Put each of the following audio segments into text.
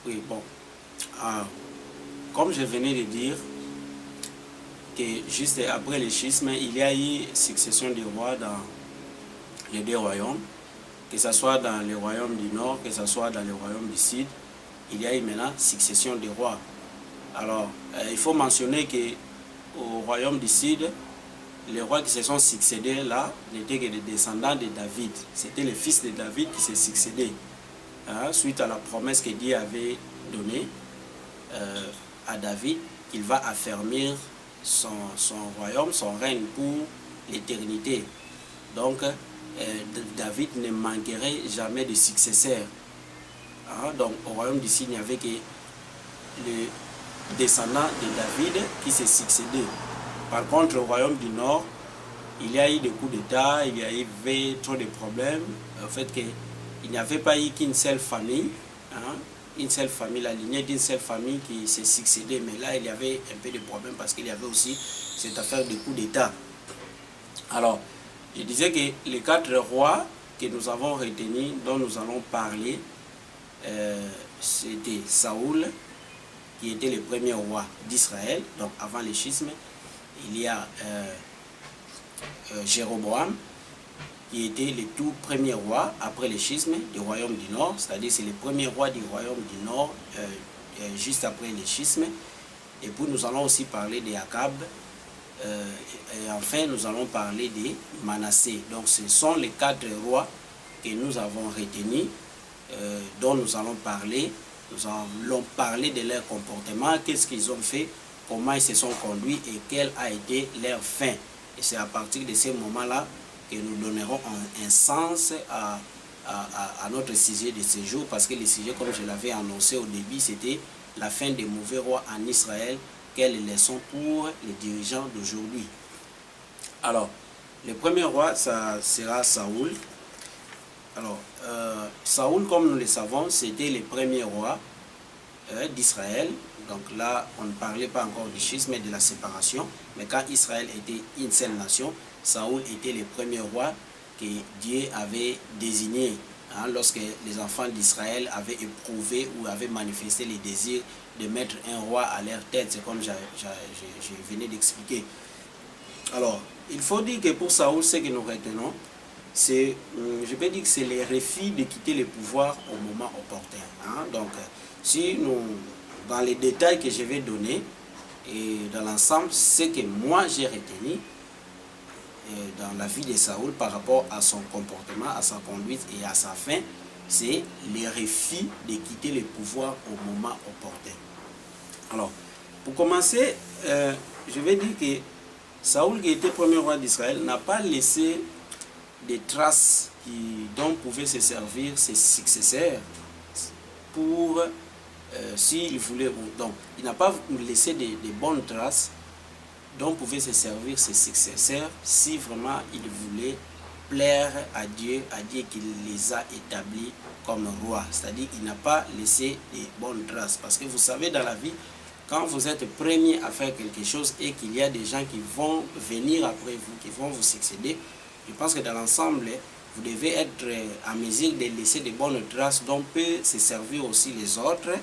Oui, bon. Comme je venais de dire, que juste après le schisme, il y a eu succession des rois dans les deux royaumes, que ce soit dans le royaume du nord, que ce soit dans le royaume du sud, il y a eu maintenant succession des rois. Alors, il faut mentionner que au royaume du sud, les rois qui se sont succédés là n'étaient que des descendants de David. C'était les fils de David qui se succédaient, suite à la promesse que Dieu avait donnée à David, qu'il va affermir son royaume, son règne pour l'éternité. Donc, David ne manquerait jamais de successeurs. Donc, au royaume du sud, il n'y avait que les descendants de David qui se succédaient. Par contre, au royaume du nord, il y a eu des coups d'État, il y avait trop de problèmes. En fait, il n'y avait pas eu qu'une seule famille, une seule famille, la lignée d'une seule famille qui s'est succédée. Mais là, il y avait un peu de problèmes parce qu'il y avait aussi cette affaire de coups d'État. Alors, je disais que les 4 rois que nous avons retenus, dont nous allons parler, c'était Saoul, qui était le premier roi d'Israël, donc avant le schisme. Il y a Jéroboam, qui était le tout premier roi après le schisme du royaume du nord, c'est-à-dire c'est le premier roi du royaume du nord juste après le schisme. Et puis nous allons aussi parler de Akab, et enfin nous allons parler de Manassé. Donc ce sont les 4 rois que nous avons retenus, dont nous allons parler. Nous allons parler de leur comportement, qu'est-ce qu'ils ont fait, comment ils se sont conduits et quelle a été leur fin. Et c'est à partir de ces moments-là que nous donnerons un sens à notre sujet de ce jour, parce que le sujet, comme je l'avais annoncé au début, c'était la fin des mauvais rois en Israël. Quelles leçons pour les dirigeants d'aujourd'hui? Alors, le premier roi, ça sera Saoul. Alors, Saoul, comme nous le savons, c'était le premier roi d'Israël. Donc là, on ne parlait pas encore du schisme, mais de la séparation. Mais quand Israël était une seule nation, Saoul était le premier roi que Dieu avait désigné. Lorsque les enfants d'Israël avaient éprouvé ou avaient manifesté le désir de mettre un roi à leur tête, c'est comme je venais d'expliquer. Alors, il faut dire que pour Saoul, ce que nous retenons, c'est, je peux dire que c'est le refus de quitter le pouvoir au moment opportun. Donc, si nous, dans les détails que je vais donner, et dans l'ensemble, ce que moi j'ai retenu dans la vie de Saoul par rapport à son comportement, à sa conduite et à sa fin, c'est le refus de quitter le pouvoir au moment opportun. Alors, pour commencer, je vais dire que Saoul, qui était premier roi d'Israël, n'a pas laissé des traces dont pouvaient se servir ses successeurs pour, s'il voulait, donc il n'a pas laissé des bonnes traces dont pouvaient se servir ses successeurs si vraiment il voulait plaire à Dieu qui les a établis comme rois. C'est-à-dire qu'il n'a pas laissé des bonnes traces. Parce que vous savez, dans la vie, quand vous êtes premier à faire quelque chose et qu'il y a des gens qui vont venir après vous, qui vont vous succéder, je pense que dans l'ensemble, vous devez être à mesure de laisser de bonnes traces dont peut se servir aussi les autres,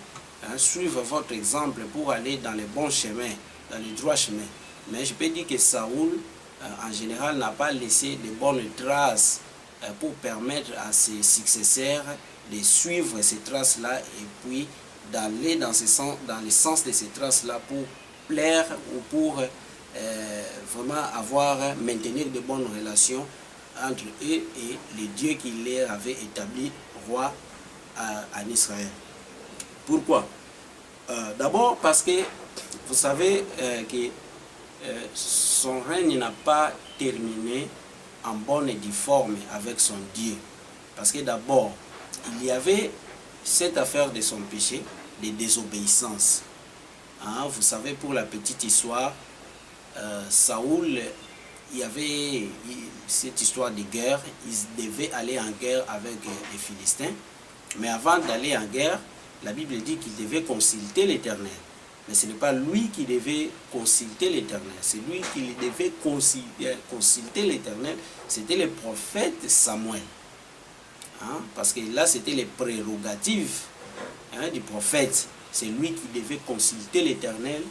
suivre votre exemple pour aller dans le bon chemin, dans le droit chemin. Mais je peux dire que Saoul, en général, n'a pas laissé de bonnes traces pour permettre à ses successeurs de suivre ces traces-là et puis d'aller dans le sens de ces traces-là pour plaire ou pour vraiment maintenir de bonnes relations entre eux et les dieux qui les avaient établis rois en Israël. Pourquoi? D'abord parce que vous savez que son règne n'a pas terminé en bonne et due forme avec son Dieu. Parce que d'abord, il y avait cette affaire de son péché, de désobéissance. Vous savez, pour la petite histoire, Saoul, il y avait cette histoire de guerre. Il devait aller en guerre avec les Philistins. Mais avant d'aller en guerre, la Bible dit qu'il devait consulter l'Éternel. Mais ce n'est pas lui qui devait consulter l'Éternel. C'est lui qui devait consulter l'Éternel. C'était le prophète Samuel. Parce que là, c'était les prérogatives du prophète. C'est lui qui devait consulter l'Éternel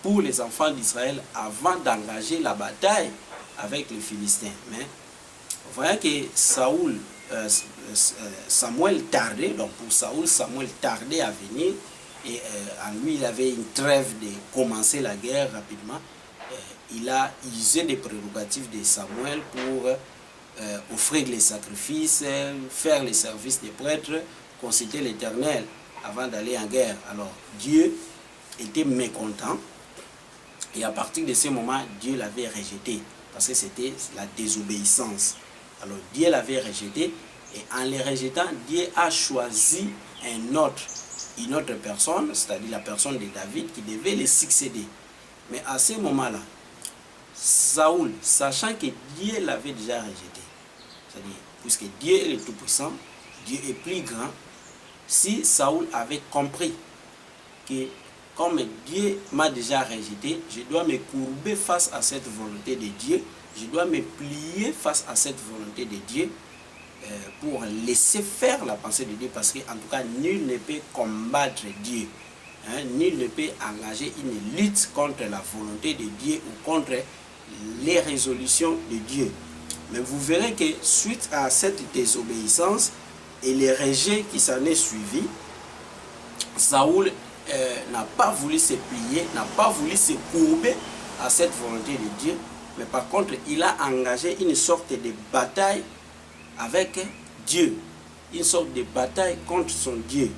pour les enfants d'Israël avant d'engager la bataille avec les Philistins. Mais voyez que Samuel tardait, donc pour Saoul, Samuel tardait à venir, et en lui il avait une trêve de commencer la guerre rapidement. Il a usé des prérogatives de Samuel pour offrir les sacrifices, faire les services des prêtres, consulter l'Éternel avant d'aller en guerre. Alors Dieu était mécontent, et à partir de ce moment, Dieu l'avait rejeté, parce que c'était la désobéissance. Alors Dieu l'avait rejeté, et en le rejetant, Dieu a choisi une autre personne, c'est-à-dire la personne de David, qui devait le succéder. Mais à ce moment-là, Saoul, sachant que Dieu l'avait déjà rejeté, c'est-à-dire, puisque Dieu est le Tout-Puissant, Dieu est plus grand, si Saoul avait compris que comme Dieu m'a déjà rejeté, je dois me courber face à cette volonté de Dieu, je dois me plier face à cette volonté de Dieu pour laisser faire la pensée de Dieu, parce qu'en tout cas, nul ne peut combattre Dieu. Nul ne peut engager une lutte contre la volonté de Dieu ou contre les résolutions de Dieu. Mais vous verrez que suite à cette désobéissance et les rejets qui s'en est suivi, Saoul n'a pas voulu se plier, n'a pas voulu se courber à cette volonté de Dieu, mais par contre, il a engagé une sorte de bataille avec Dieu, une sorte de bataille contre son Dieu.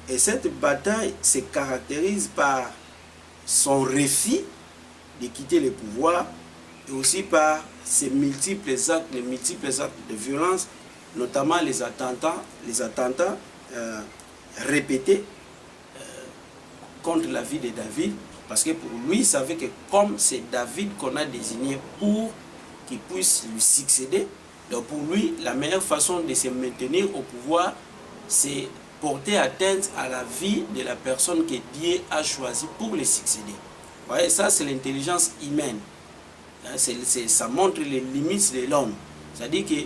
Et cette bataille se caractérise par son refus de quitter le pouvoir, et aussi par les multiples actes de violence, notamment les attentats répétés contre la vie de David, parce que pour lui, il savait que comme c'est David qu'on a désigné pour qu'il puisse lui succéder, donc pour lui, la meilleure façon de se maintenir au pouvoir, c'est porter atteinte à la vie de la personne que Dieu a choisie pour le succéder. Vous voyez, ça c'est l'intelligence humaine. Ça montre les limites de l'homme. C'est-à-dire que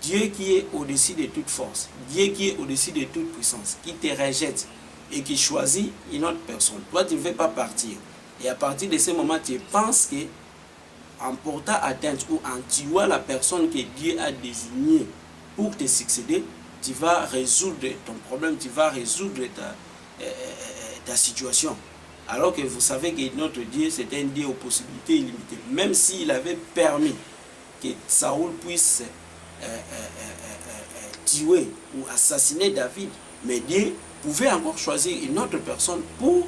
Dieu qui est au-dessus de toute force, Dieu qui est au-dessus de toute puissance, qui te rejette et qui choisit une autre personne. Toi, tu ne veux pas partir. Et à partir de ce moment, tu penses que en portant atteinte ou en tuant la personne que Dieu a désignée pour te succéder, tu vas résoudre ton problème, tu vas résoudre ta situation. Alors que vous savez que notre Dieu, c'est un Dieu aux possibilités illimitées. Même s'il avait permis que Saoul puisse tuer ou assassiner David, mais Dieu pouvait encore choisir une autre personne pour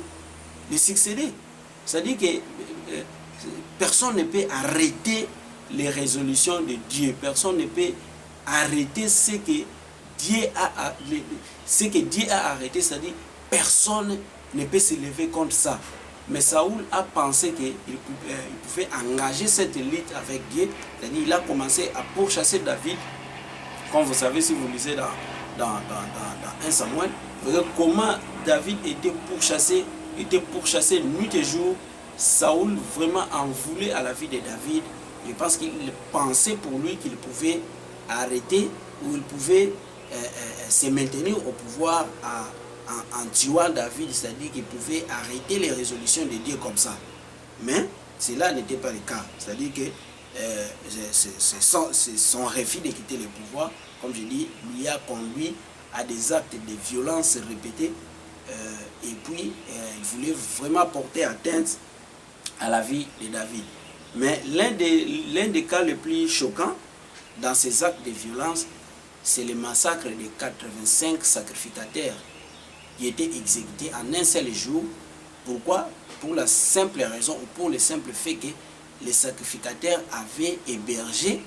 le succéder. C'est-à-dire que personne ne peut arrêter les résolutions de Dieu. Personne ne peut arrêter ce que Dieu a arrêté, c'est-à-dire personne ne peut se lever contre ça. Mais Saoul a pensé qu'il pouvait engager cette lutte avec Dieu, c'est-à-dire il a commencé à pourchasser David. Comme vous savez, si vous lisez dans 1 Samuel, vous verrez comment David était pourchassé nuit et jour. Saoul vraiment en voulait à la vie de David. Je pense qu'il pensait pour lui qu'il pouvait arrêter ou il pouvait se maintenir au pouvoir en tuant David, c'est-à-dire qu'il pouvait arrêter les résolutions de Dieu comme ça. Mais cela n'était pas le cas. C'est-à-dire que c'est son refus de quitter le pouvoir, comme je dis, lui a conduit à des actes de violence répétés, et puis il voulait vraiment porter atteinte à la vie de David. Mais l'un des cas les plus choquants dans ces actes de violence, c'est le massacre de 85 sacrificateurs qui étaient exécutés en un seul jour. Pourquoi? Pour la simple raison, ou pour le simple fait que les sacrificateurs avaient hébergé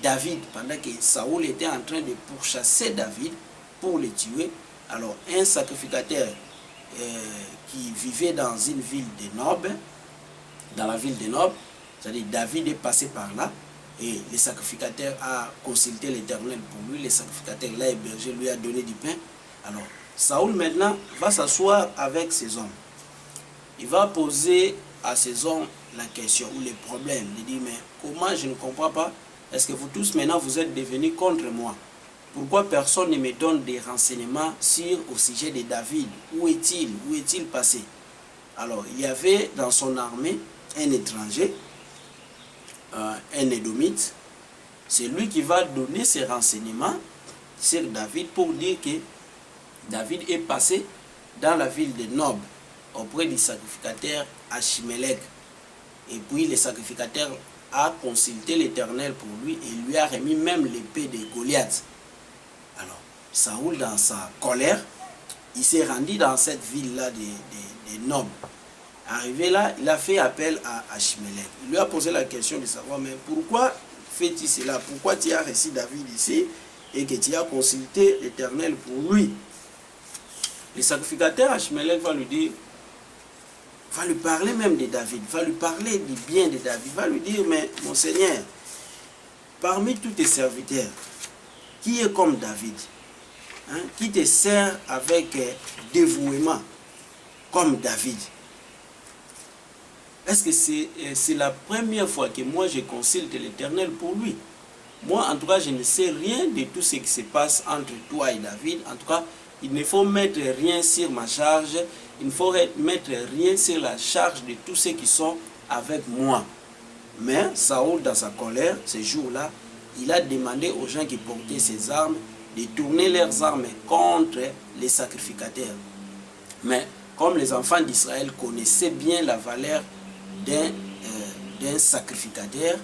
David pendant que Saoul était en train de pourchasser David pour le tuer. Alors un sacrificateur qui vivait dans une ville de Nob, dans la ville de Nob, c'est-à-dire David est passé par là, et le sacrificateur a consulté l'Éternel pour lui, le sacrificateur l'a hébergé, lui a donné du pain. Alors Saoul maintenant va s'asseoir avec ses hommes. Il va poser à ces hommes la question ou les problèmes. Il dit, mais comment, je ne comprends pas, est-ce que vous tous maintenant vous êtes devenus contre moi? pourquoi personne ne me donne des renseignements au sujet de David? Où est-il? Où est-il passé? Alors, il y avait dans son armée un étranger, un Édomite. C'est lui qui va donner ces renseignements sur David pour dire que David est passé dans la ville de Nob auprès du sacrificateur Achimelech. Et puis le sacrificateur a consulté l'Éternel pour lui et lui a remis même l'épée de Goliath. Alors, Saoul, dans sa colère, il s'est rendu dans cette ville-là de Nob. Arrivé là, il a fait appel à Achimelech. Il lui a posé la question de savoir, mais pourquoi fais-tu cela? Pourquoi tu as reçu David ici et que tu as consulté l'Éternel pour lui? Le sacrificateur Achimelech va lui dire, va lui parler même de David, va lui parler du bien de David, va lui dire, mais mon Seigneur, parmi tous tes serviteurs, qui est comme David, hein, qui te sert avec dévouement comme David? Est-ce que c'est la première fois que moi je consulte l'Éternel pour lui? Moi, en tout cas, je ne sais rien de tout ce qui se passe entre toi et David. En tout cas, il ne faut mettre rien sur ma charge. Il ne faut mettre rien sur la charge de tous ceux qui sont avec moi. Mais Saoul, dans sa colère, ce jour-là, il a demandé aux gens qui portaient ses armes de tourner leurs armes contre les sacrificateurs. Mais comme les enfants d'Israël connaissaient bien la valeur d'un sacrificateur,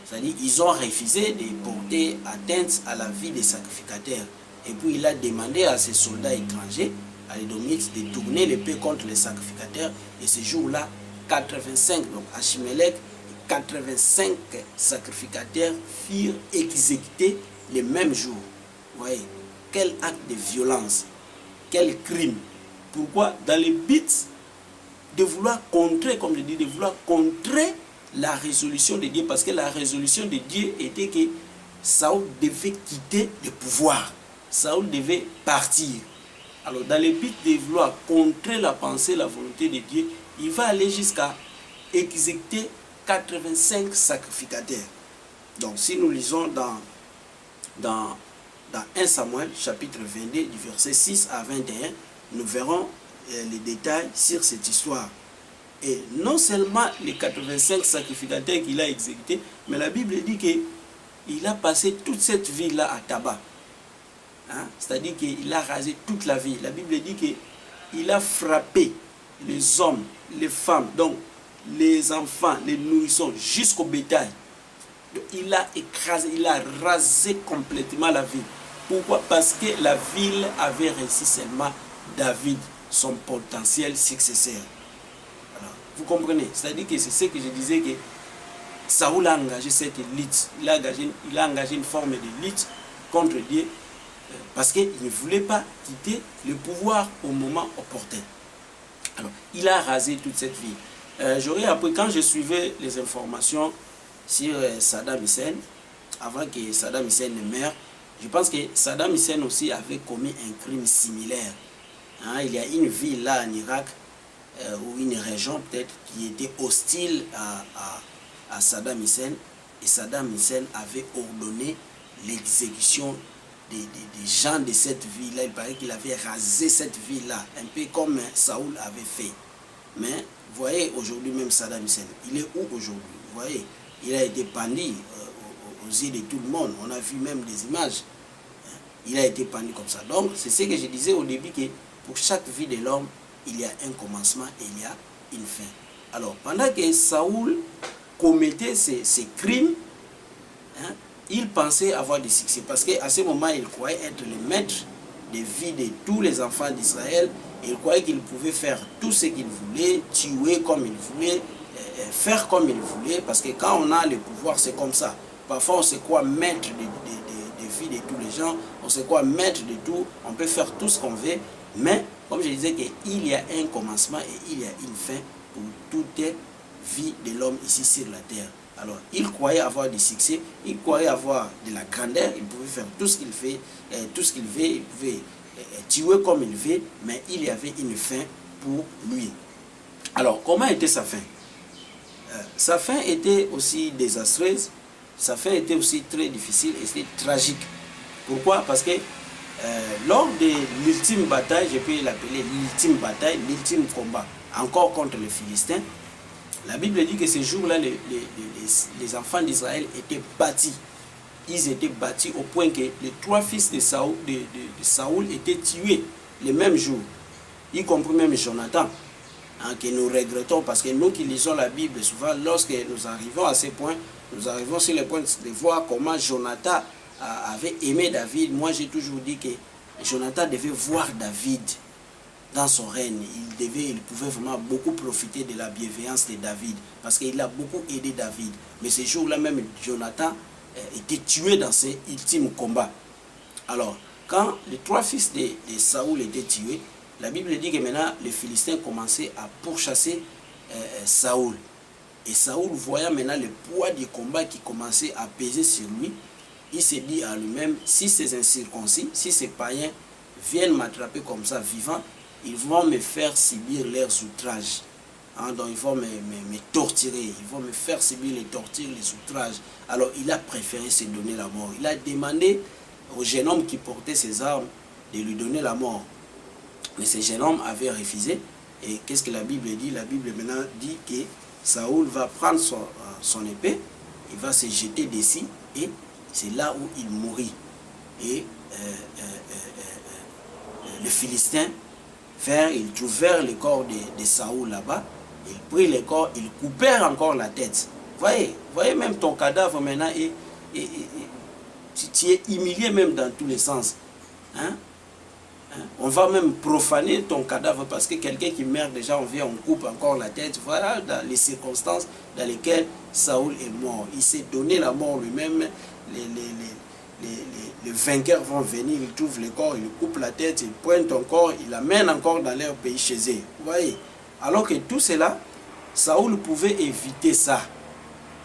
c'est-à-dire ils ont refusé de porter atteinte à la vie des sacrificateurs. Et puis il a demandé à ses soldats étrangers, à l'Édomite, de tourner l'épée contre les sacrificateurs. Et ce jour-là, 85, donc Achimelech, 85 sacrificateurs furent exécutés le même jour. Vous voyez, quel acte de violence, quel crime. Pourquoi? Dans le but de vouloir contrer, comme je dis, de vouloir contrer la résolution de Dieu, parce que la résolution de Dieu était que Saoul devait quitter le pouvoir. Saoul devait partir. Alors, dans le but de vouloir contrer la pensée, la volonté de Dieu, il va aller jusqu'à exécuter 85 sacrificateurs. Donc, si nous lisons dans 1 Samuel, chapitre 22, du verset 6 à 21, nous verrons les détails sur cette histoire. Et non seulement les 85 sacrificateurs qu'il a exécutés, mais la Bible dit qu'il a passé toute cette ville-là à tabac. Hein? C'est-à-dire qu'il a rasé toute la ville. La Bible dit qu'il a frappé les hommes, les femmes, donc les enfants, les nourrissons, jusqu'au bétail. Donc, il a écrasé, il a rasé complètement la ville. Pourquoi? Parce que la ville avait reçu seulement David, son potentiel successeur. Alors, vous comprenez? C'est-à-dire que c'est ce que je disais, que Saoul a engagé cette lutte. Il a engagé une forme de lutte contre Dieu parce qu'il ne voulait pas quitter le pouvoir au moment opportun. Alors, il a rasé toute cette ville. J'aurais appris, quand je suivais les informations sur Saddam Hussein, avant que Saddam Hussein ne meure, je pense que Saddam Hussein aussi avait commis un crime similaire. Hein, il y a une ville là en Irak, ou une région peut-être, qui était hostile à Saddam Hussein, et Saddam Hussein avait ordonné l'exécution des gens de cette ville-là. Il paraît qu'il avait rasé cette ville-là, un peu comme Saoul avait fait. Mais vous voyez, aujourd'hui même Saddam Hussein, il est où aujourd'hui? Vous voyez, il a été pendu aux yeux de tout le monde. On a vu même des images. Il a été pendu comme ça. Donc, c'est ce que je disais au début, que pour chaque vie de l'homme, il y a un commencement et il y a une fin. Alors, pendant que Saoul commettait ces crimes, hein, il pensait avoir du succès. Parce qu'à ce moment, il croyait être le maître de vie de tous les enfants d'Israël. Il croyait qu'il pouvait faire tout ce qu'il voulait, tuer comme il voulait, faire comme il voulait. Parce que quand on a le pouvoir, c'est comme ça. Parfois, on sait quoi maître de vie de tous les gens. On sait quoi maître de tout. On peut faire tout ce qu'on veut. Mais, comme je disais, il y a un commencement et il y a une fin pour toute vie de l'homme ici sur la terre. Alors, il croyait avoir du succès, il croyait avoir de la grandeur, il pouvait faire tout ce qu'il fait, tout ce qu'il veut, il pouvait tuer comme il veut, mais il y avait une fin pour lui. Alors, comment était sa fin? Sa fin était aussi désastreuse, sa fin était aussi très difficile et c'était tragique. Pourquoi? Parce que lors de l'ultime bataille, je peux l'appeler l'ultime bataille, l'ultime combat, encore contre les Philistins, la Bible dit que ces jours-là, les enfants d'Israël étaient bâtis. Ils étaient bâtis au point que les 3 fils de Saoul étaient tués le même jour, y compris même Jonathan, hein, que nous regrettons parce que nous qui lisons la Bible, souvent lorsque nous arrivons à ce point, nous arrivons sur le point de voir comment Jonathan avait aimé David. Moi j'ai toujours dit que Jonathan devait voir David dans son règne. Il pouvait vraiment beaucoup profiter de la bienveillance de David parce qu'il a beaucoup aidé David. Mais ce jour-là même, Jonathan était tué dans ces ultimes combats. Alors, quand les 3 fils de Saoul étaient tués, la Bible dit que maintenant les Philistins commençaient à pourchasser Saoul. Et Saoul, voyant maintenant le poids du combat qui commençait à peser sur lui, il s'est dit à lui-même, si ces incirconcis, si ces païens viennent m'attraper comme ça vivant, ils vont me faire subir leurs outrages. Hein, donc ils vont me torturer, ils vont me faire subir les tortures, les outrages. Alors il a préféré se donner la mort. Il a demandé au jeune homme qui portait ses armes de lui donner la mort. Mais ce jeune homme avait refusé. Et qu'est-ce que la Bible dit? La Bible maintenant dit que Saoul va prendre son épée, il va se jeter dessus et c'est là où il mourit. Et les Philistins, ils trouvèrent le corps de Saoul là-bas, ils prirent le corps, ils coupèrent encore la tête. Voyez même ton cadavre maintenant, tu es humilié même dans tous les sens. Hein? On va même profaner ton cadavre parce que quelqu'un qui meurt déjà, on coupe encore la tête. Voilà dans les circonstances dans lesquelles Saoul est mort. Il s'est donné la mort lui-même. Les vainqueurs vont venir, ils trouvent le corps, ils coupent la tête, ils prennent ton corps, ils l'amènent encore dans leur pays chez eux. Vous voyez? Alors que tout cela, Saoul pouvait éviter ça.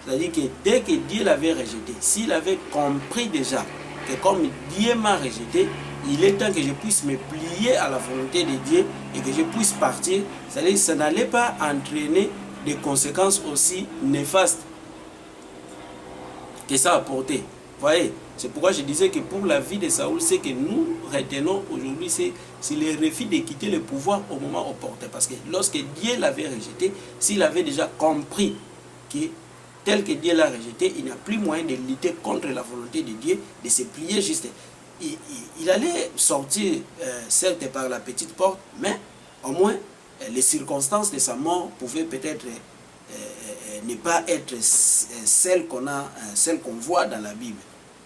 C'est-à-dire que dès que Dieu l'avait rejeté, s'il avait compris déjà que comme Dieu m'a rejeté, il est temps que je puisse me plier à la volonté de Dieu et que je puisse partir. C'est-à-dire que ça n'allait pas entraîner des conséquences aussi néfastes que ça a apporté. Vous voyez, c'est pourquoi je disais que pour la vie de Saoul, ce que nous retenons aujourd'hui, c'est le refus de quitter le pouvoir au moment opportun. Parce que lorsque Dieu l'avait rejeté, s'il avait déjà compris que tel que Dieu l'a rejeté, il n'y a plus moyen de lutter contre la volonté de Dieu, de se plier juste. Il allait sortir, certes par la petite porte, mais au moins les circonstances de sa mort pouvaient peut-être ne pas être celles qu'on voit dans la Bible.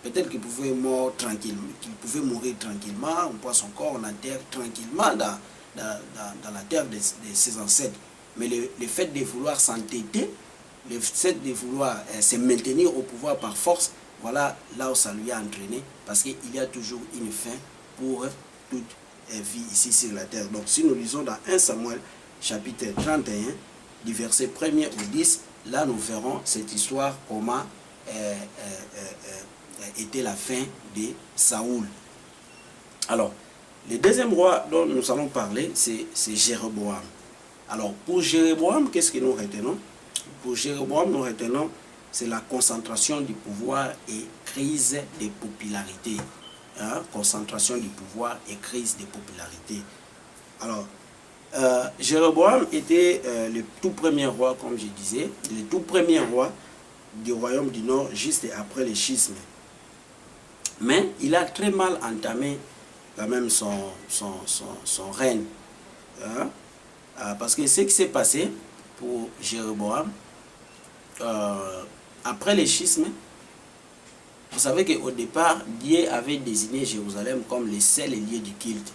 Peut-être qu'il pouvait mourir tranquillement, on prend son corps, on enterre tranquillement dans la terre de ses ancêtres. Mais le fait de vouloir s'entêter, le fait de vouloir se maintenir au pouvoir par force, voilà là où ça lui a entraîné, parce qu'il y a toujours une fin pour toute vie ici sur la terre. Donc si nous lisons dans 1 Samuel chapitre 31, du verset 1er au 10, là nous verrons cette histoire, comment était la fin de Saoul. Alors, le deuxième roi dont nous allons parler, c'est Jéroboam. Alors, pour Jéroboam, qu'est-ce que nous retenons? Pour Jéroboam, nous retenons, c'est la concentration du pouvoir et crise de popularité. Hein? Concentration du pouvoir et crise de popularité. Alors, Jéroboam était le tout premier roi, comme je disais, le tout premier roi du royaume du Nord, juste après le schisme. Mais il a très mal entamé quand même son règne. Hein? Parce que ce qui s'est passé pour Jéroboam, après le schisme, vous savez qu'au départ, Dieu avait désigné Jérusalem comme le seul lieu du culte.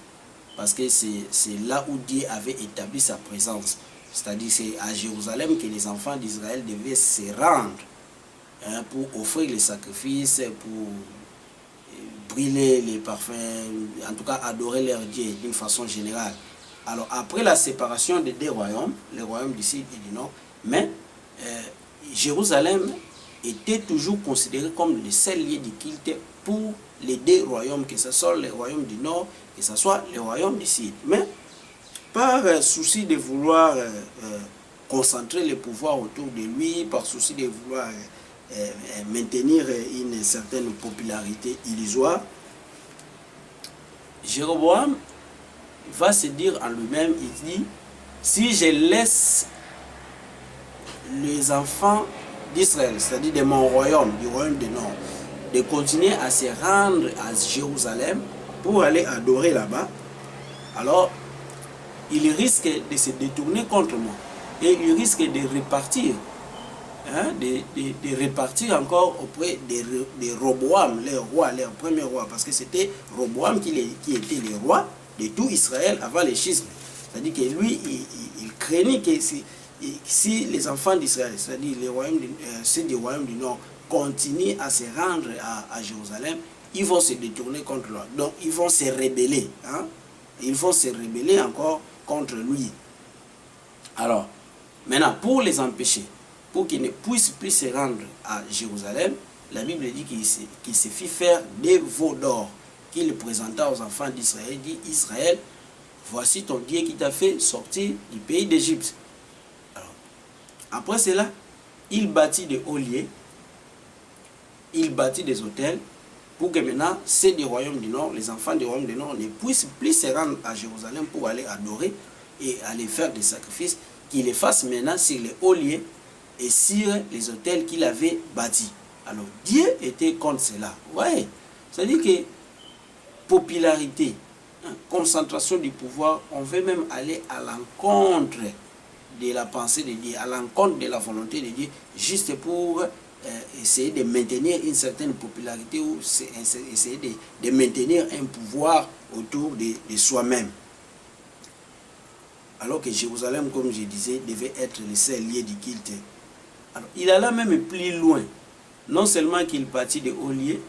Parce que c'est là où Dieu avait établi sa présence. C'est-à-dire c'est à Jérusalem que les enfants d'Israël devaient se rendre, hein, pour offrir les sacrifices, pour brûler les parfums, en tout cas adorer leur Dieu d'une façon générale. Alors après la séparation des deux royaumes, le royaume du Sud et du Nord, mais Jérusalem était toujours considéré comme le seul lieu de culte pour les deux royaumes, que ce soit le royaume du Nord, que ce soit le royaume du Sud. Mais par souci de vouloir concentrer le pouvoir autour de lui, par souci de vouloir maintenir une certaine popularité illusoire, Jéroboam va se dire en lui-même, il dit, si je laisse les enfants d'Israël, c'est-à-dire de mon royaume, du royaume du Nord, de continuer à se rendre à Jérusalem pour aller adorer là-bas, alors il risque de se détourner contre moi et il risque de repartir, de repartir encore auprès de Roboam, leur roi, leur premier roi, parce que c'était Roboam qui était le roi de tout Israël avant le schisme. C'est-à-dire que lui, il craignait que si les enfants d'Israël, c'est-à-dire ceux du royaume du Nord, continuent à se rendre à Jérusalem, ils vont se détourner contre lui. Donc, ils vont se rebeller. Ils vont se rebeller encore contre lui. Alors, maintenant, pour les empêcher, pour qu'ils ne puissent plus se rendre à Jérusalem, la Bible dit qu'il se fit faire des veaux d'or qu'il présenta aux enfants d'Israël. Il dit, Israël, voici ton Dieu qui t'a fait sortir du pays d'Égypte. Après cela, il bâtit des hauts lieux, il bâtit des hôtels, pour que maintenant, ceux du royaume du Nord, les enfants du royaume du Nord, ne puissent plus se rendre à Jérusalem pour aller adorer et aller faire des sacrifices, qu'il les fasse maintenant sur les hauts lieux et sur les hôtels qu'il avait bâtis. Alors, Dieu était contre cela. Ouais, c'est-à-dire que popularité, concentration du pouvoir, on veut même aller à l'encontre de la pensée de Dieu, à l'encontre de la volonté de Dieu, juste pour essayer de maintenir une certaine popularité ou essayer de maintenir un pouvoir autour de soi-même. Alors que Jérusalem, comme je disais, devait être le seul lieu du culte. Alors, il alla même plus loin. Non seulement qu'il bâtit des hauts lieux,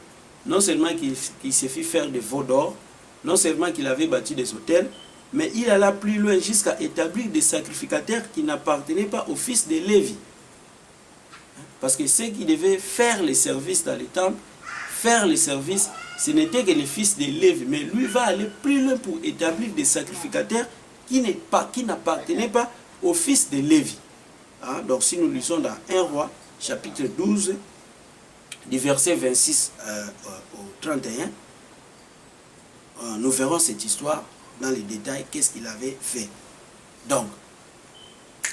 non seulement qu'il se fit faire des veaux d'or, non seulement qu'il avait bâti des hôtels, mais il alla plus loin jusqu'à établir des sacrificateurs qui n'appartenaient pas au fils de Lévi. Parce que ceux qui devaient faire les services dans les temples, faire les services, ce n'était que les fils de Lévi. Mais lui va aller plus loin pour établir des sacrificateurs qui n'appartenaient pas au fils de Lévi. Donc si nous lisons dans 1 Roi, chapitre 12, du verset 26 au 31, nous verrons cette histoire dans les détails, qu'est-ce qu'il avait fait. Donc,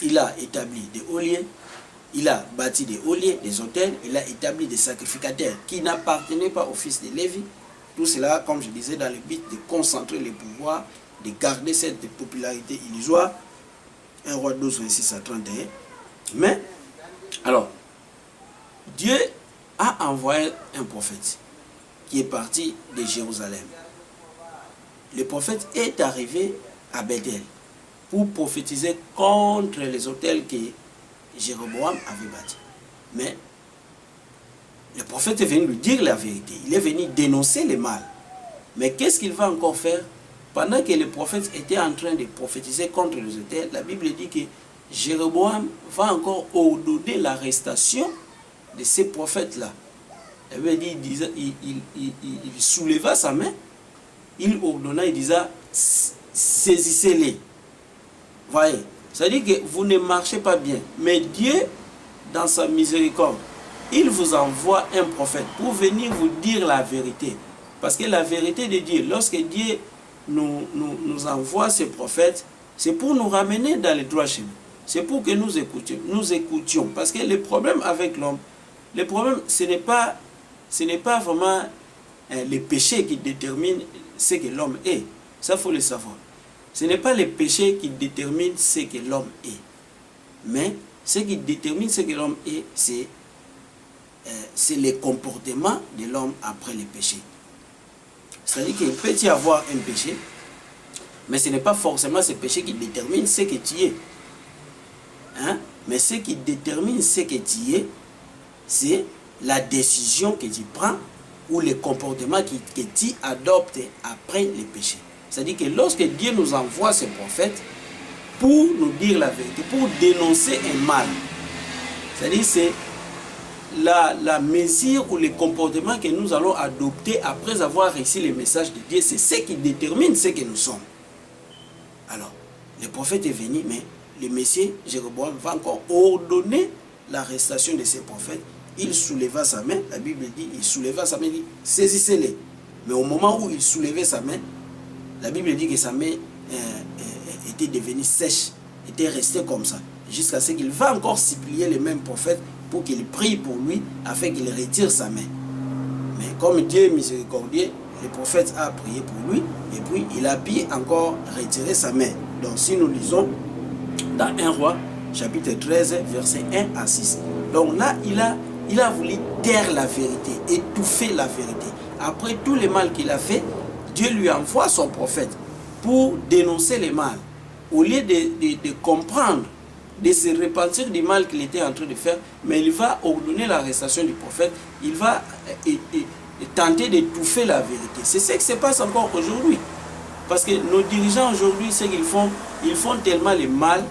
il a établi des hauts lieux, il a bâti des hauts lieux, des hôtels, il a établi des sacrificateurs qui n'appartenaient pas au fils de Lévi. Tout cela, comme je disais, dans le but de concentrer les pouvoirs, de garder cette popularité illusoire. 1 Roi 12, 26 à 31. Mais, alors, Dieu a envoyé un prophète qui est parti de Jérusalem. Le prophète est arrivé à Bethel pour prophétiser contre les hôtels que Jéroboam avait bâtis. Mais le prophète est venu lui dire la vérité. Il est venu dénoncer le mal. Mais qu'est-ce qu'il va encore faire? Pendant que le prophète était en train de prophétiser contre les hôtels, la Bible dit que Jéroboam va encore ordonner l'arrestation de ces prophètes-là. La Bible dit, il souleva sa main, il ordonna, il disait, saisissez-les. Voyez, c'est-à-dire que vous ne marchez pas bien. Mais Dieu, dans sa miséricorde, il vous envoie un prophète pour venir vous dire la vérité. Parce que la vérité de Dieu, lorsque Dieu nous envoie ces prophètes, c'est pour nous ramener dans le droit chemin. C'est pour que nous écoutions. Parce que le problème avec l'homme, le problème, ce n'est pas vraiment les péchés qui déterminent ce que l'homme est. Ça, il faut le savoir. Ce n'est pas les péchés qui déterminent ce que l'homme est. Mais ce qui détermine ce que l'homme est, c'est le comportement de l'homme après le péché. C'est-à-dire qu'il peut y avoir un péché, mais ce n'est pas forcément ce péché qui détermine ce que tu es. Mais ce qui détermine ce que tu es, c'est la décision que tu prends ou le comportement que tu adoptes après le péché. C'est-à-dire que lorsque Dieu nous envoie ses prophètes pour nous dire la vérité, pour dénoncer un mal, c'est-à-dire c'est la mesure ou le comportement que nous allons adopter après avoir reçu le message de Dieu, c'est ce qui détermine ce que nous sommes. Alors, le prophète est venu, mais le Messie, Jéroboam, va encore ordonner l'arrestation de ces prophètes. Il souleva sa main, la Bible dit, il souleva sa main, il dit, saisissez-les. Mais au moment où il soulevait sa main, La Bible dit que sa main était devenue sèche, était restée comme ça, jusqu'à ce qu'il va encore supplier le même prophète pour qu'il prie pour lui, afin qu'il retire sa main. Mais comme Dieu est miséricordieux, le prophète a prié pour lui, et puis il a pu encore retirer sa main. Donc si nous lisons dans 1 Roi, chapitre 13, versets 1 à 6. Donc là, il a voulu taire la vérité, étouffer la vérité. Après tout le mal qu'il a fait, Dieu lui envoie son prophète pour dénoncer le mal. Au lieu de comprendre, de se repentir du mal qu'il était en train de faire, mais il va ordonner l'arrestation du prophète, il va tenter d'étouffer la vérité. C'est ce qui se passe encore aujourd'hui. Parce que nos dirigeants aujourd'hui, ce qu'ils font, ils font tellement le mal,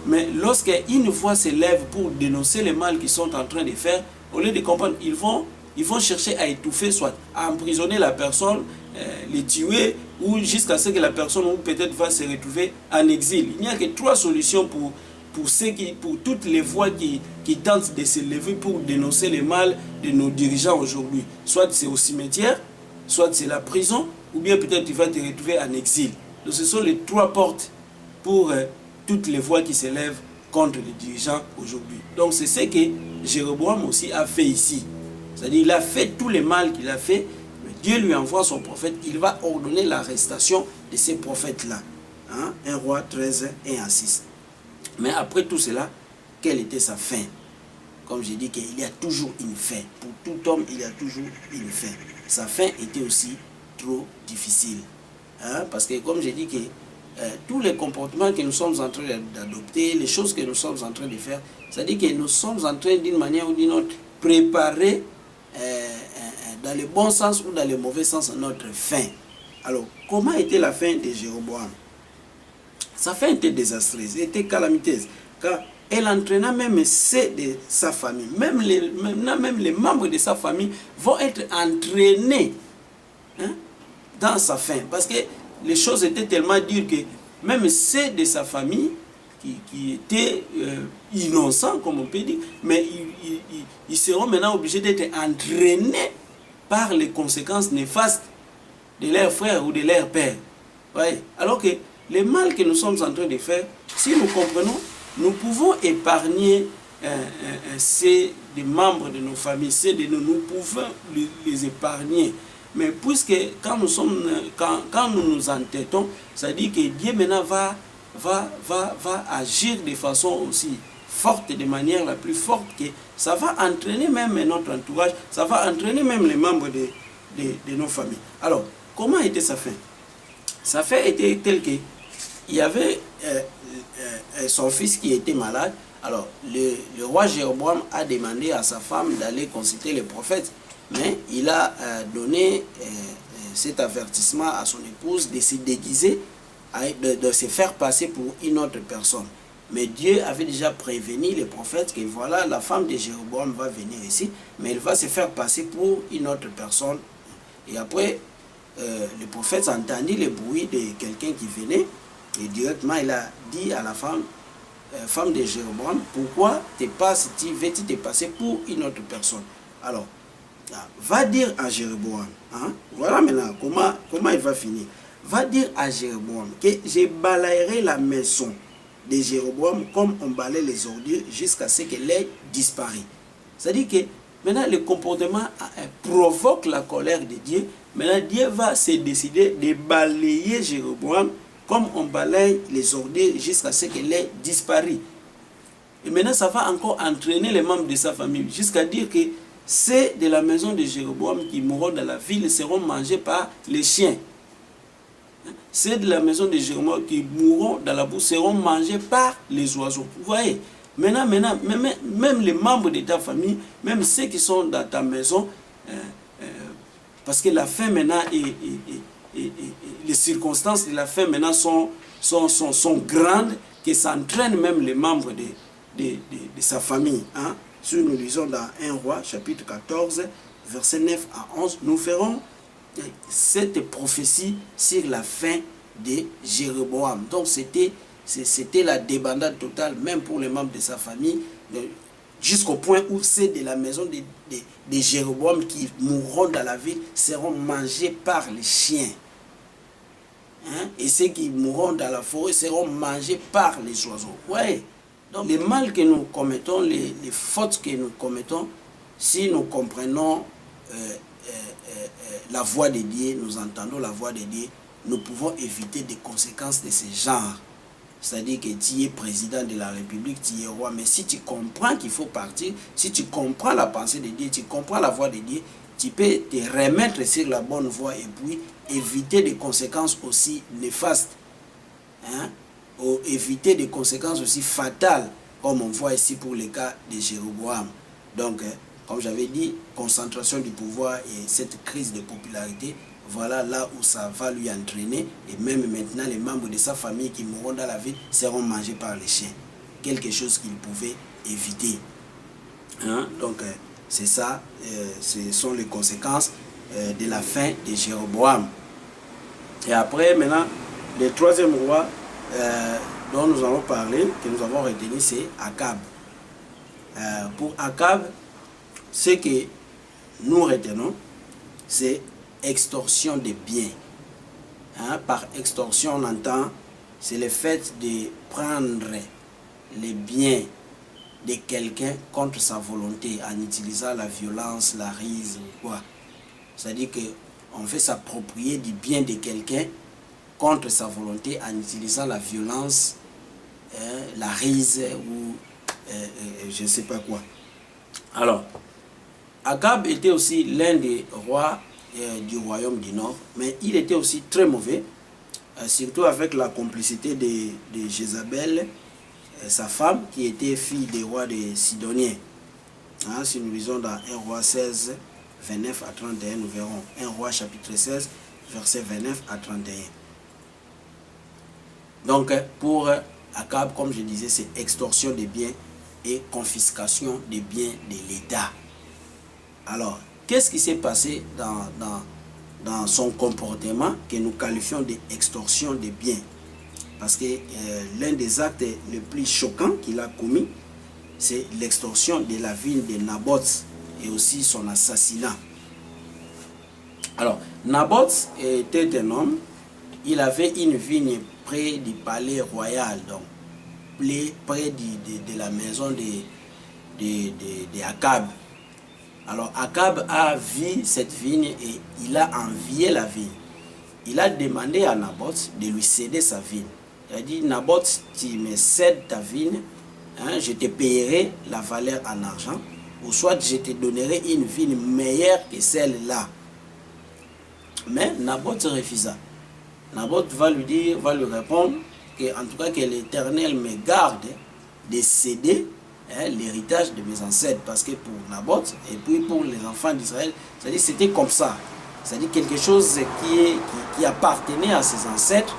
mais lorsqu'une voix se lève pour dénoncer le mal qu'ils sont en train de faire, au lieu de comprendre, ils vont chercher à étouffer, soit à emprisonner la personne, les tuer, ou jusqu'à ce que la personne peut-être va se retrouver en exil. Il n'y a que 3 solutions pour toutes les voix qui tentent de se lever pour dénoncer le mal de nos dirigeants aujourd'hui. Soit c'est au cimetière, soit c'est la prison, ou bien peut-être tu vas te retrouver en exil. Donc ce sont les 3 portes pour toutes les voix qui se lèvent contre les dirigeants aujourd'hui. Donc c'est ce que Jéroboam aussi a fait ici. C'est-à-dire il a fait tout le mal qu'il a fait, mais Dieu lui envoie son prophète, il va ordonner l'arrestation de ces prophètes-là. 1 Roi 13, 1 à 6. Mais après tout cela, quelle était sa fin? Comme j'ai dit qu'il y a toujours une fin. Pour tout homme, il y a toujours une fin. Sa fin était aussi trop difficile. Parce que comme j'ai dit que tous les comportements que nous sommes en train d'adopter, les choses que nous sommes en train de faire, c'est-à-dire que nous sommes en train d'une manière ou d'une autre préparer dans le bon sens ou dans le mauvais sens notre fin. Alors, comment était la fin de Jéroboam? Sa fin était désastreuse, était calamiteuse, car elle entraîna même ceux de sa famille. Même les membres de sa famille vont être entraînés dans sa fin. Parce que les choses étaient tellement dures que même ceux de sa famille, qui étaient innocents, comme on peut dire, mais ils seront maintenant obligés d'être entraînés par les conséquences néfastes de leurs frères ou de leur père. Ouais. Alors que le mal que nous sommes en train de faire, si nous comprenons, nous pouvons épargner ces des membres de nos familles, nous pouvons les épargner. Mais puisque quand nous nous entêtons, ça dit que Dieu maintenant va agir de façon aussi forte, de manière la plus forte, que ça va entraîner même notre entourage, ça va entraîner même les membres de nos familles. Alors, comment était sa fin? Sa fin était telle que il y avait son fils qui était malade. Alors, le roi Jéroboam a demandé à sa femme d'aller consulter le prophète, mais il a donné cet avertissement à son épouse de se déguiser, de se faire passer pour une autre personne. Mais Dieu avait déjà prévenu le prophète que voilà, la femme de Jéroboam va venir ici, mais elle va se faire passer pour une autre personne. Et après, le prophète entendit le bruit de quelqu'un qui venait, et directement il a dit à la femme de Jéroboam, pourquoi tu veux-tu te passer pour une autre personne? Alors, va dire à Jéroboam, voilà maintenant comment il va finir. Va dire à Jéroboam que je balayerai la maison de Jéroboam comme on balaye les ordures jusqu'à ce qu'elle ait disparu. C'est-à-dire que maintenant le comportement provoque la colère de Dieu. Maintenant Dieu va se décider de balayer Jéroboam comme on balaye les ordures jusqu'à ce qu'elle ait disparu. Et maintenant ça va encore entraîner les membres de sa famille jusqu'à dire que ceux de la maison de Jéroboam qui mourront dans la ville seront mangés par les chiens. Ceux de la maison de Jéroboam qui mourront dans la boue seront mangés par les oiseaux. Vous voyez, maintenant même les membres de ta famille, même ceux qui sont dans ta maison, parce que la fin maintenant les circonstances de la fin maintenant sont grandes, que ça entraîne même les membres de sa famille. Si nous lisons dans 1 Roi, chapitre 14, versets 9 à 11, nous verrons cette prophétie sur la fin de Jéroboam. Donc c'était la débandade totale, même pour les membres de sa famille, jusqu'au point où ceux de la maison de Jéroboam qui mourront dans la ville seront mangés par les chiens. hein, et ceux qui mourront dans la forêt seront mangés par les oiseaux. Ouais. Donc les mal que nous commettons, les fautes que nous commettons, si nous comprenons la voix de Dieu, nous entendons la voix de Dieu, nous pouvons éviter des conséquences de ce genre. C'est-à-dire que tu es président de la République, tu es roi, mais si tu comprends qu'il faut partir, si tu comprends la pensée de Dieu, tu comprends la voix de Dieu, tu peux te remettre sur la bonne voie et puis éviter des conséquences aussi néfastes, hein, ou éviter des conséquences aussi fatales, comme on voit ici pour le cas de Jéroboam. Donc, comme j'avais dit, concentration du pouvoir et cette crise de popularité, voilà là où ça va lui entraîner. Et même maintenant, les membres de sa famille qui mourront dans la ville seront mangés par les chiens. Quelque chose qu'il pouvait éviter. Hein? Donc, c'est ça, ce sont les conséquences de la fin de Jéroboam. Et après, maintenant, le troisième roi dont nous allons parler, que nous avons retenu, c'est Akab. Pour Akab, ce que nous retenons, c'est extorsion des biens. Hein? Par extorsion, on entend, c'est le fait de prendre les biens de quelqu'un contre sa volonté en utilisant la violence, la ruse ou quoi. C'est-à-dire qu'on fait s'approprier du bien de quelqu'un contre sa volonté en utilisant la violence, la ruse ou je ne sais pas quoi. Alors, Akab était aussi l'un des rois du royaume du Nord, mais il était aussi très mauvais, surtout avec la complicité de Jézabel, sa femme, qui était fille des rois des Sidoniens. Hein, si nous lisons dans 1 roi 16, 29 à 31, nous verrons 1 roi chapitre 16, verset 29 à 31. Donc, pour Akab, comme je disais, c'est extorsion des biens et confiscation des biens de l'État. Alors, qu'est-ce qui s'est passé dans son comportement que nous qualifions d'extorsion des biens? Parce que l'un des actes les plus choquants qu'il a commis, c'est l'extorsion de la ville de Naboth et aussi son assassinat. Alors, Naboth était un homme, il avait une vigne près du palais royal, donc près de la maison de Akab. Alors Akab a vu cette vigne et il a envié la vigne. Il a demandé à Naboth de lui céder sa vigne. Il a dit, Naboth, tu me cèdes ta vigne, hein, je te payerai la valeur en argent, ou soit je te donnerai une vigne meilleure que celle-là. Mais Naboth refusa. Naboth va lui répondre que, en tout cas, que l'Éternel me garde de céder l'héritage de mes ancêtres, parce que pour Naboth et puis pour les enfants d'Israël, c'est-à-dire c'était comme ça, c'est-à-dire quelque chose qui appartenait à ses ancêtres,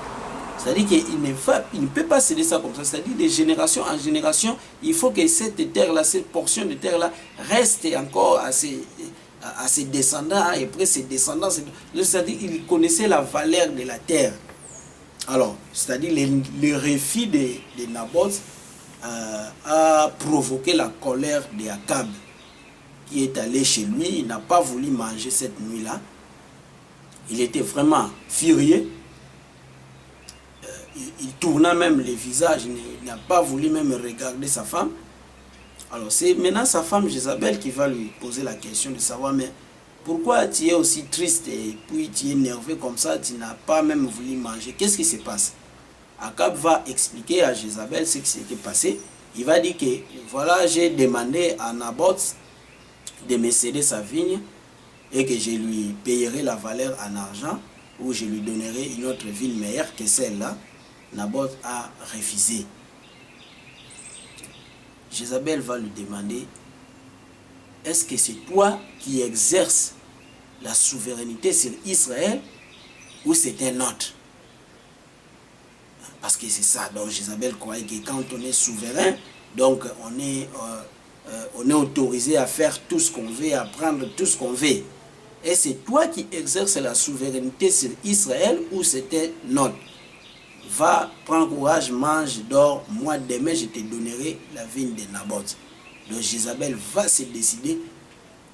c'est-à-dire qu'il ne peut pas céder ça comme ça, c'est-à-dire de génération en génération, il faut que cette terre-là, cette portion de terre-là reste encore à ses descendants, et après ses descendants, c'est-à-dire qu'il connaissait la valeur de la terre. Alors, c'est-à-dire le refus de Naboth a provoqué la colère d'Akab, qui est allé chez lui. Il n'a pas voulu manger cette nuit-là. Il était vraiment furieux. Il tourna même le visage. Il n'a pas voulu même regarder sa femme. Alors c'est maintenant sa femme Jézabel qui va lui poser la question de savoir, mais pourquoi tu es aussi triste et puis tu es énervé comme ça, tu n'as pas même voulu manger, qu'est-ce qui se passe? Akab va expliquer à Jézabel ce qui s'était passé. Il va dire que voilà, j'ai demandé à Naboth de me céder sa vigne et que je lui payerai la valeur en argent ou je lui donnerai une autre ville meilleure que celle-là. Naboth a refusé. Jézabel va lui demander, est-ce que c'est toi qui exerces la souveraineté sur Israël ou c'est un autre? Parce que c'est ça, donc Jézabel croyait que quand on est souverain, donc on est autorisé à faire tout ce qu'on veut, à prendre tout ce qu'on veut. Et c'est toi qui exerces la souveraineté sur Israël ou c'était non? Va, prends courage, mange, dors, moi demain je te donnerai la vigne de Naboth. Donc Jézabel va se décider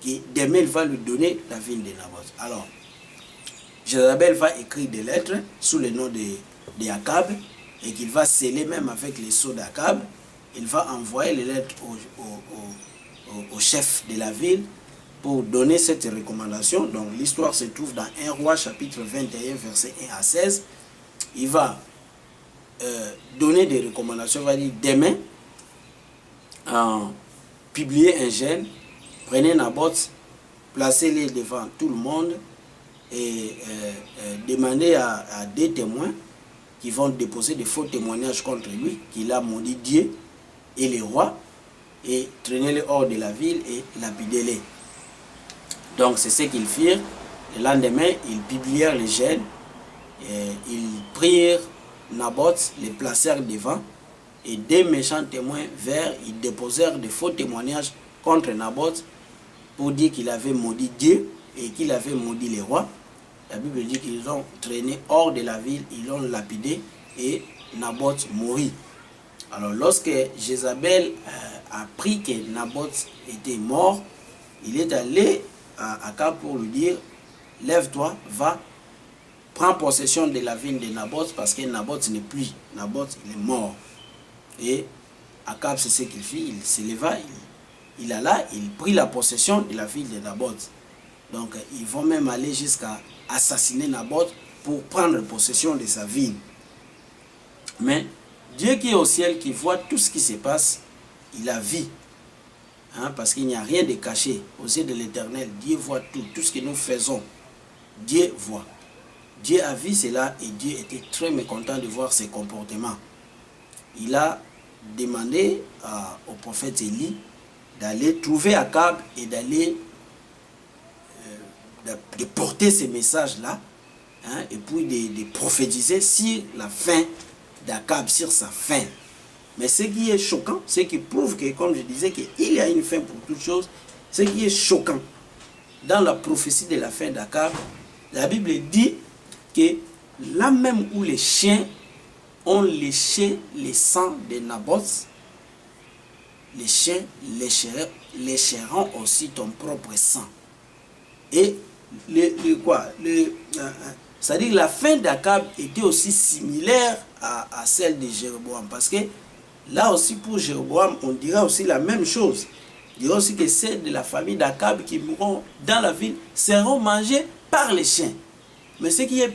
que demain il va lui donner la vigne de Naboth. Alors, Jézabel va écrire des lettres sous le nom de Akab et qu'il va sceller même avec les sceaux d'Akab. Il va envoyer les lettres au chef de la ville pour donner cette recommandation. Donc l'histoire se trouve dans 1 Roi chapitre 21 verset 1 à 16. Il va donner des recommandations, il va dire demain, publiez un jeûne, prenez Naboth, placez-les devant tout le monde et demandez à des témoins qui vont déposer des faux témoignages contre lui, qu'il a maudit Dieu et les rois, et traînez-les hors de la ville et lapidez-les. Donc c'est ce qu'ils firent. Le lendemain, ils publièrent les jeûnes, ils prirent Naboth, les placèrent devant, et des méchants témoins vinrent, ils déposèrent des faux témoignages contre Naboth pour dire qu'il avait maudit Dieu et qu'il avait maudit les rois. La Bible dit qu'ils ont traîné hors de la ville, ils l'ont lapidé et Naboth mourut. Alors lorsque Jézabel a appris que Naboth était mort, il est allé à Akab pour lui dire, lève-toi, va, prends possession de la ville de Naboth parce que Naboth n'est plus. Naboth, il est mort. Et Akab, c'est ce qu'il fit, il se leva, il alla, il prit la possession de la ville de Naboth. Donc ils vont même aller jusqu'à assassiner Naboth pour prendre possession de sa ville. Mais Dieu qui est au ciel, qui voit tout ce qui se passe, il a vu. Parce qu'il n'y a rien de caché aux yeux de l'Éternel. Dieu voit tout, tout ce que nous faisons. Dieu voit. Dieu a vu cela et Dieu était très mécontent de voir ses comportements. Il a demandé au prophète Élie d'aller trouver Akab et d'aller de porter ces messages-là, et puis de prophétiser sur la fin d'Akab, sur sa fin. Mais ce qui est choquant, ce qui prouve que, comme je disais, qu'il y a une fin pour toutes choses, ce qui est choquant, dans la prophétie de la fin d'Akab, la Bible dit que là même où les chiens ont léché les sangs de Naboth, les chiens lécheront aussi ton propre sang. Et c'est-à-dire la fin d'Akab était aussi similaire à celle de Jéroboam. Parce que là aussi pour Jéroboam, on dira aussi la même chose. Il dira aussi que celles de la famille d'Akab qui mourront dans la ville seront mangées par les chiens. Mais ce qui est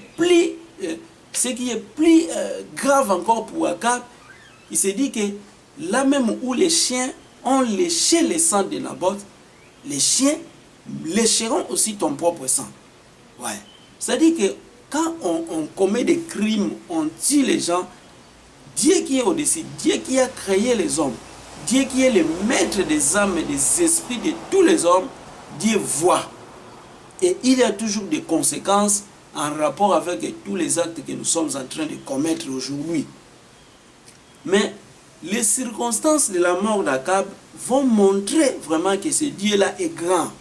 plus grave encore pour Akab, il se dit que là même où les chiens ont léché le sang de Naboth, les chiens lécheront aussi ton propre sang. Ouais. C'est-à-dire que quand on commet des crimes, on tue les gens, Dieu qui est au-dessus, Dieu qui a créé les hommes, Dieu qui est le maître des âmes et des esprits de tous les hommes, Dieu voit. Et il y a toujours des conséquences en rapport avec tous les actes que nous sommes en train de commettre aujourd'hui. Mais les circonstances de la mort d'Akab vont montrer vraiment que ce Dieu-là est grand.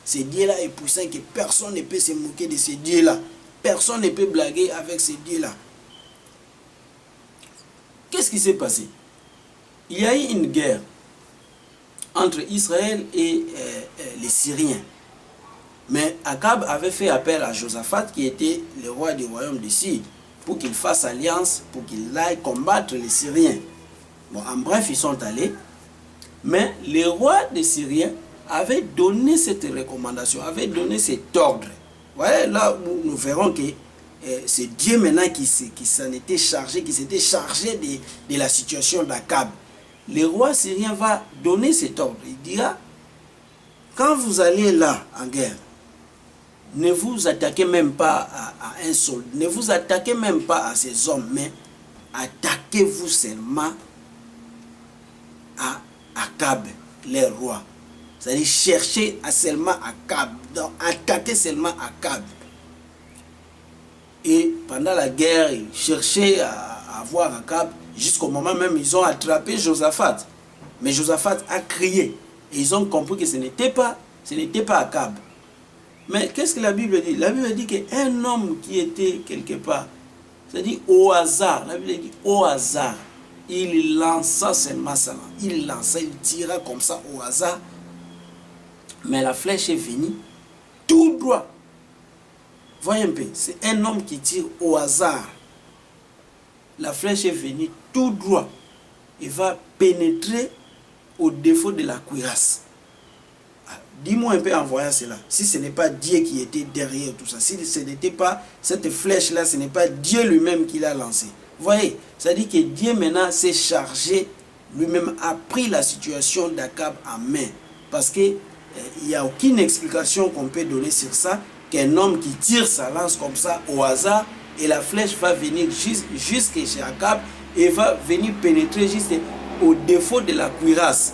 Ce Dieu-là est puissant, que personne ne peut se moquer de ce Dieu-là. Personne ne peut blaguer avec ce Dieu-là. Qu'est-ce qui s'est passé? Il y a eu une guerre entre Israël et les Syriens. Mais Akab avait fait appel à Josaphat, qui était le roi du royaume du Sud, pour qu'il fasse alliance, pour qu'il aille combattre les Syriens. Bon, en bref, ils sont allés. Mais le roi des Syriens avait donné cette recommandation, avait donné cet ordre. Voilà, là où nous verrons que c'est Dieu maintenant qui s'en était chargé, qui s'était chargé de la situation d'Akab. Le roi syrien va donner cet ordre. Il dira, quand vous allez là en guerre, ne vous attaquez même pas à un soldat, ne vous attaquez même pas à ces hommes, mais attaquez-vous seulement à Akab, les rois. C'est-à-dire chercher seulement Akab, donc attaquer seulement Akab. Et pendant la guerre, ils cherchaient à avoir Akab, jusqu'au moment même ils ont attrapé Josaphat. Mais Josaphat a crié, et ils ont compris que ce n'était pas Akab. Mais qu'est-ce que la Bible dit? La Bible dit qu'un homme qui était quelque part, c'est-à-dire au hasard, la Bible dit au hasard, il lança seulement ça. Il tira comme ça au hasard. Mais la flèche est venue tout droit Voyez un peu, c'est un homme qui tire au hasard. La flèche est venue tout droit et va pénétrer au défaut de la cuirasse. Dis-moi un peu en voyant cela, si ce n'est pas Dieu qui était derrière tout ça, si ce n'était pas cette flèche-là, ce n'est pas Dieu lui-même qui l'a lancée. Vous voyez, ça dit que Dieu maintenant s'est chargé, lui-même a pris la situation d'Akab en main. Parce qu'il n'y a aucune explication qu'on peut donner sur ça, qu'un homme qui tire sa lance comme ça au hasard, et la flèche va venir jusqu'à chez Akab, et va venir pénétrer juste au défaut de la cuirasse.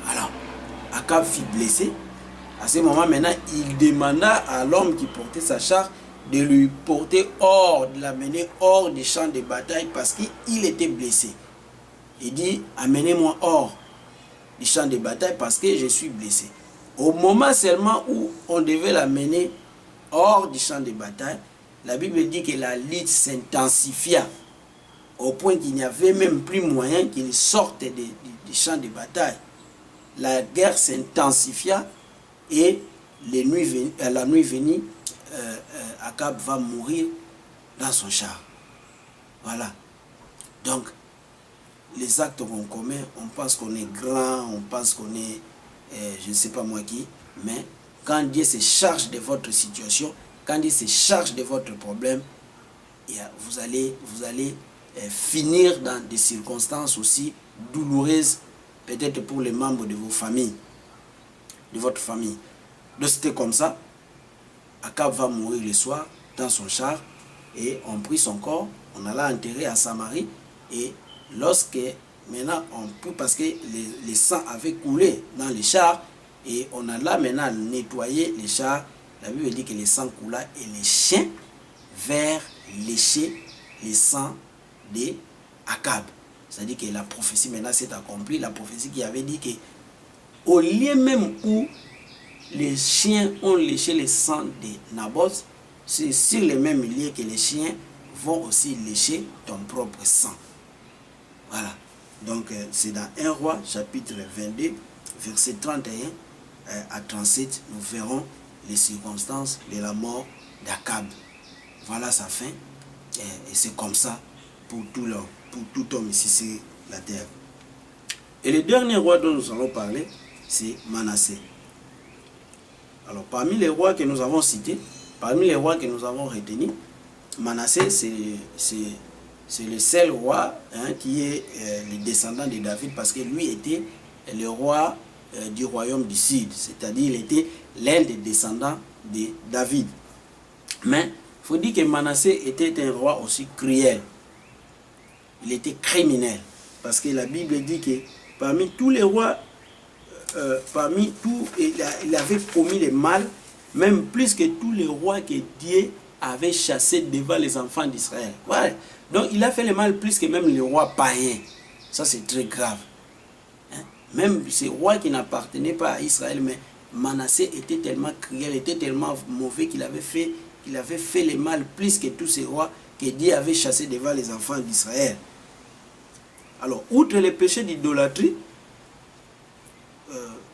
Alors, Akab fut blessé. À ce moment, maintenant, il demanda à l'homme qui portait sa charge de lui porter hors, de l'amener hors des champs de bataille parce qu'il était blessé. Il dit, amenez-moi hors des champs de bataille parce que je suis blessé. Au moment seulement où on devait l'amener hors du champ de bataille, la Bible dit que la lutte s'intensifia au point qu'il n'y avait même plus moyen qu'il sorte des champs de bataille. La guerre s'intensifia et la nuit venue, Akab va mourir dans son char. Voilà. Donc, les actes qu'on commet, on pense qu'on est grand, on pense qu'on est, je ne sais pas moi qui, mais quand Dieu se charge de votre situation, quand Dieu se charge de votre problème, vous allez finir dans des circonstances aussi douloureuses, peut-être pour les membres de vos familles, de votre famille. Donc c'était comme ça. Akab va mourir le soir dans son char et on prit son corps, on alla enterrer à Samarie et lorsque maintenant on peut, parce que les sangs avaient coulé dans les chars et on alla maintenant nettoyer les chars, la Bible dit que les sangs coula et les chiens vinrent lécher les sangs de Akab. C'est-à-dire que la prophétie maintenant s'est accomplie, la prophétie qui avait dit que au lieu même où les chiens ont léché le sang de Naboth, c'est sur le même lieu que les chiens vont aussi lécher ton propre sang. Voilà. Donc c'est dans 1 Roi chapitre 22, verset 31 à 37, nous verrons les circonstances de la mort d'Akab. Voilà sa fin. Et c'est comme ça pour tout homme ici sur la terre. Et le dernier roi dont nous allons parler, c'est Manassé. Alors, parmi les rois que nous avons cités, parmi les rois que nous avons retenus, Manassé, c'est le seul roi qui est le descendant de David, parce que lui était le roi du royaume du Sud, c'est-à-dire il était l'un des descendants de David. Mais il faut dire que Manassé était un roi aussi cruel. Il était criminel, parce que la Bible dit que parmi tous les rois, il avait commis le mal, même plus que tous les rois que Dieu avait chassés devant les enfants d'Israël. Ouais. Donc il a fait le mal plus que même les rois païens. Ça c'est très grave. Même ces rois qui n'appartenaient pas à Israël, mais Manassé était tellement cruel, était tellement mauvais qu'il avait fait le mal plus que tous ces rois que Dieu avait chassés devant les enfants d'Israël. Alors, outre les péchés d'idolâtrie,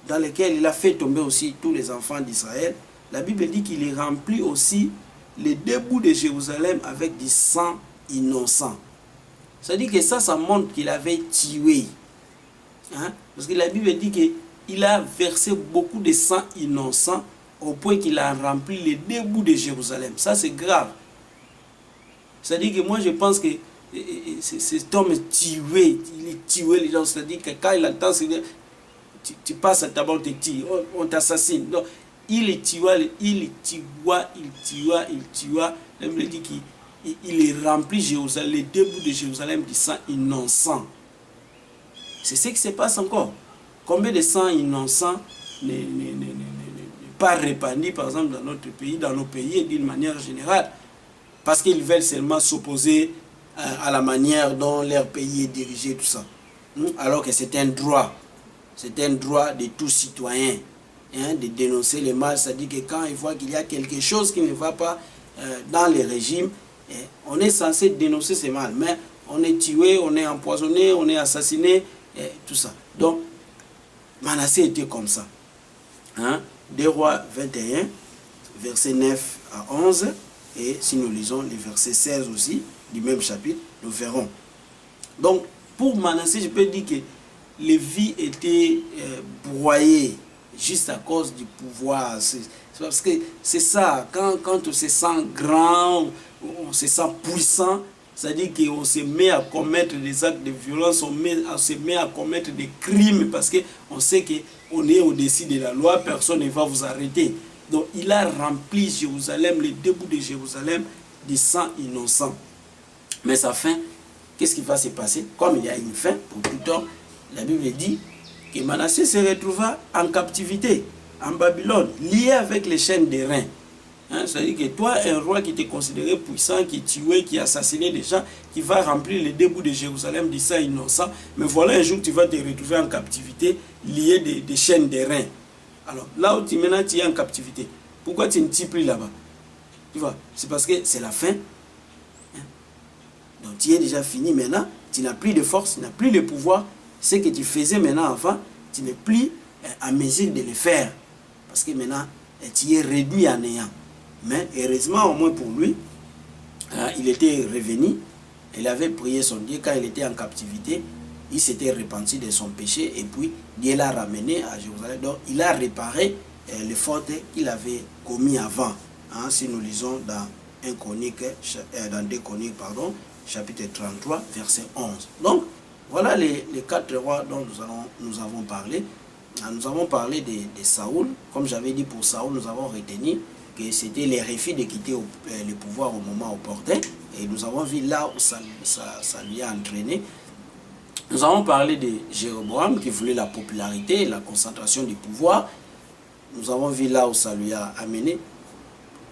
dans lesquels il a fait tomber aussi tous les enfants d'Israël, la Bible dit qu'il remplit aussi les deux bouts de Jérusalem avec du sang innocent. Ça dit que ça montre qu'il avait tué. Parce que la Bible dit qu'il a versé beaucoup de sang innocent au point qu'il a rempli les deux bouts de Jérusalem. Ça, c'est grave. Ça dit que moi, je pense que cet homme est tué. Il est tué les gens. C'est-à-dire que quand il attend, tu passes à ta banque, on t'assassine. Donc, il tua. La Bible dit qu'il est rempli Jérusalem, les deux bouts de Jérusalem du sang innocent. C'est ce qui se passe encore. Combien de sang innocent n'est pas répandu, par exemple, dans notre pays, dans nos pays, d'une manière générale, parce qu'ils veulent seulement s'opposer à la manière dont leur pays est dirigé, tout ça. Alors que c'est un droit. C'est un droit de tout citoyen de dénoncer le mal. C'est-à-dire que quand ils voient qu'il y a quelque chose qui ne va pas dans les régimes, on est censé dénoncer ce mal. Mais on est tué, on est empoisonné, on est assassiné, tout ça. Donc, Manassé était comme ça. 2 Rois 21, versets 9 à 11, et si nous lisons les versets 16 aussi, du même chapitre, nous verrons. Donc, pour Manassé, je peux dire que les vies étaient broyées juste à cause du pouvoir. C'est parce que c'est ça, quand on se sent grand, on se sent puissant, c'est-à-dire qu'on se met à commettre des actes de violence, on se met à commettre des crimes parce qu'on sait qu'on est au-dessus de la loi, personne ne va vous arrêter. Donc il a rempli Jérusalem, les deux bouts de Jérusalem, de sang innocent. Mais sa fin, qu'est-ce qui va se passer? Comme il y a une fin pour tout temps, la Bible dit que Manassé se retrouva en captivité, en Babylone, lié avec les chaînes des reins. Hein, c'est-à-dire que toi, un roi qui était considéré puissant, qui tuait, qui assassinait des gens, qui va remplir les deux bouts de Jérusalem de sang innocent, mais voilà un jour tu vas te retrouver en captivité, lié des chaînes des reins. Alors là où maintenant tu es en captivité, pourquoi tu ne t'y plus là-bas? Tu vois, c'est parce que c'est la fin. Hein? Donc tu es déjà fini maintenant, tu n'as plus de force, tu n'as plus de pouvoir. Ce que tu faisais maintenant avant, tu n'es plus à mesure de le faire. Parce que maintenant, tu es réduit à néant. Mais heureusement, au moins pour lui, il était revenu, il avait prié son Dieu quand il était en captivité, il s'était repenti de son péché et puis Dieu l'a ramené à Jérusalem. Donc il a réparé les fautes qu'il avait commis avant. Hein, si nous lisons dans 2 Chroniques, chapitre 33, verset 11. Donc voilà les 4 rois dont nous avons parlé. Nous avons parlé de Saoul. Comme j'avais dit pour Saoul, nous avons retenu que c'était les refus de quitter le pouvoir au moment opportun. Et nous avons vu là où ça lui a entraîné. Nous avons parlé de Jéroboam qui voulait la popularité, la concentration du pouvoir. Nous avons vu là où ça lui a amené.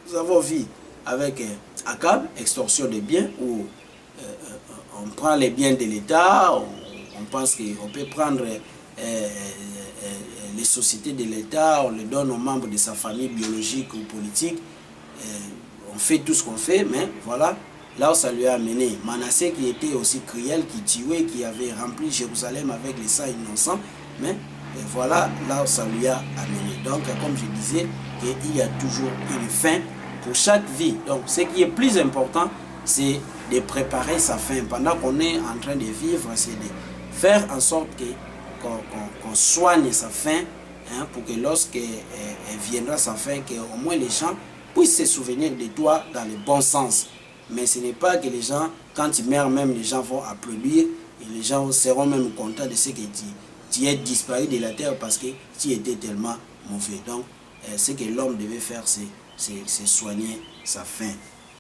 Nous avons vu avec Akab, extorsion des biens, où on prend les biens de l'État, on pense qu'on peut prendre les sociétés de l'État, on les donne aux membres de sa famille biologique ou politique. On fait tout ce qu'on fait, mais voilà, là où ça lui a amené. Manassé qui était aussi cruel, qui tuait, qui avait rempli Jérusalem avec les sangs innocents, mais voilà là où ça lui a amené. Donc, comme je disais, il y a toujours une fin pour chaque vie. Donc, ce qui est plus important, c'est de préparer sa fin. Pendant qu'on est en train de vivre, c'est de faire en sorte qu'on soigne sa fin, hein, pour que lorsque viendra sa fin, qu'au moins les gens puissent se souvenir de toi dans le bon sens. Mais ce n'est pas que les gens, quand tu meurs même, les gens vont applaudir et les gens seront même contents de ce que tu es disparu de la terre parce que tu étais tellement mauvais. Donc, ce que l'homme devait faire, c'est soigner sa fin.